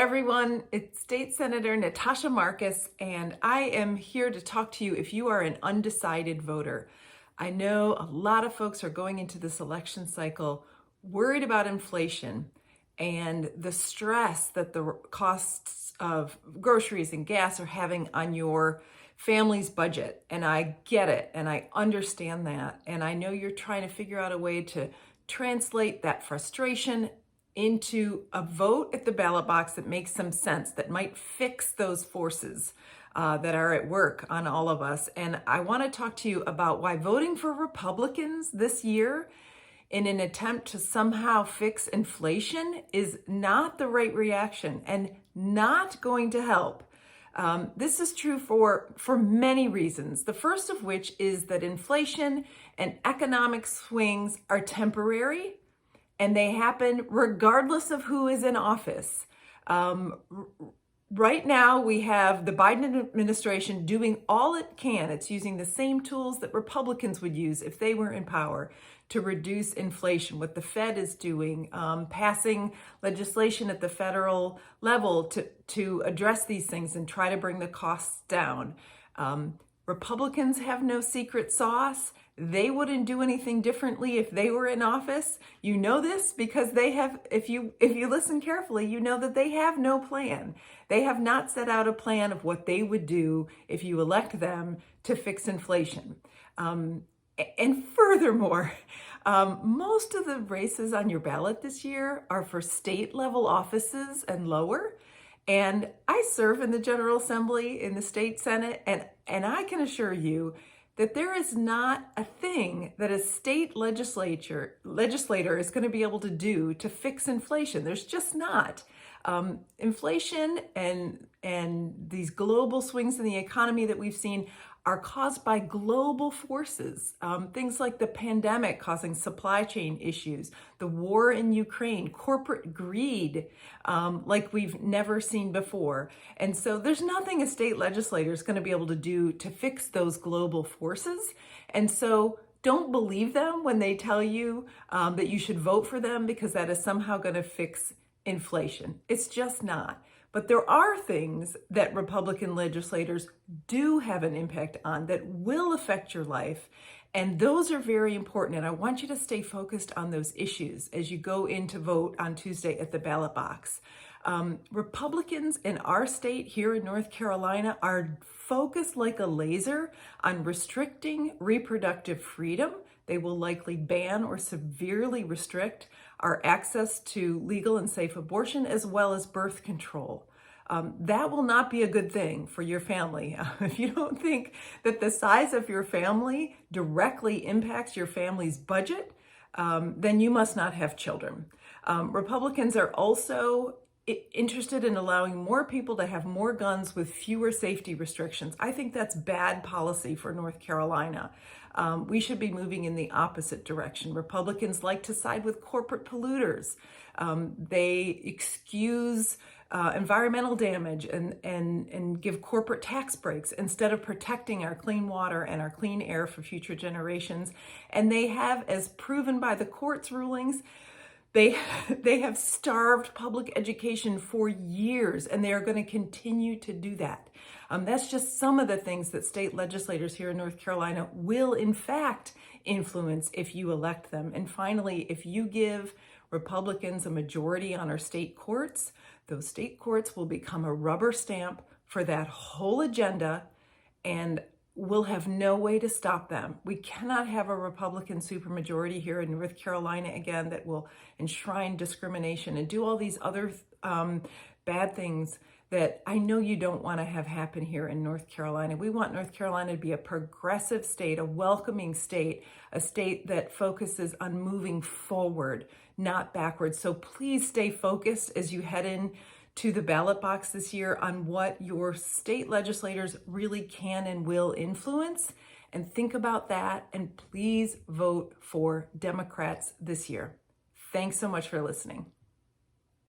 everyone, it's State Senator Natasha Marcus, and I am here to talk to you if you are an undecided voter. I know a lot of folks are going into this election cycle worried about inflation and the stress that the costs of groceries and gas are having on your family's budget. And I get it, and I understand that. And I know you're trying to figure out a way to translate that frustration into a vote at the ballot box that makes some sense, that might fix those forces that are at work on all of us. And I want to talk to you about why voting for Republicans this year in an attempt to somehow fix inflation is not the right reaction and not going to help. This is true for many reasons. The first of which is that inflation and economic swings are temporary, and they happen regardless of who is in office. Right now, we have the Biden administration doing all it can. It's using the same tools that Republicans would use if they were in power to reduce inflation. What the Fed is doing, passing legislation at the federal level to address these things and try to bring the costs down. Republicans have no secret sauce. They wouldn't do anything differently if they were in office. You know this because they have, if you listen carefully, you know that they have no plan. They have not set out a plan of what they would do if you elect them to fix inflation. And furthermore, most of the races on your ballot this year are for state level offices and lower. And I serve in the General Assembly, in the State Senate, and I can assure you that there is not a thing that a state legislator is going to be able to do to fix inflation. There's just not. Inflation and these global swings in the economy that we've seen are caused by global forces. Things like the pandemic causing supply chain issues, the war in Ukraine, corporate greed like we've never seen before. And so there's nothing a state legislator is going to be able to do to fix those global forces. And so don't believe them when they tell you that you should vote for them because that is somehow going to fix inflation. It's just not. But there are things that Republican legislators do have an impact on that will affect your life. And those are very important. And I want you to stay focused on those issues as you go in to vote on Tuesday at the ballot box. Republicans in our state here in North Carolina are focused like a laser on restricting reproductive freedom. They will likely ban or severely restrict our access to legal and safe abortion as well as birth control. That will not be a good thing for your family. If you don't think that the size of your family directly impacts your family's budget, then you must not have children. Republicans are also interested in allowing more people to have more guns with fewer safety restrictions. I think that's bad policy for North Carolina. We should be moving in the opposite direction. Republicans like to side with corporate polluters. They excuse environmental damage and give corporate tax breaks instead of protecting our clean water and our clean air for future generations. And they have, as proven by the court's rulings, they have starved public education for years, and they are going to continue to do that. That's just some of the things that state legislators here in North Carolina will, in fact, influence if you elect them. And finally, if you give Republicans a majority on our state courts, those state courts will become a rubber stamp for that whole agenda, and we'll have no way to stop them. We cannot have a Republican supermajority here in North Carolina again that will enshrine discrimination and do all these other bad things that I know you don't want to have happen here in North Carolina. We want North Carolina to be a progressive state, a welcoming state, a state that focuses on moving forward, not backwards. So please stay focused as you head in to the ballot box this year on what your state legislators really can and will influence. And think about that, and please vote for Democrats this year. Thanks so much for listening.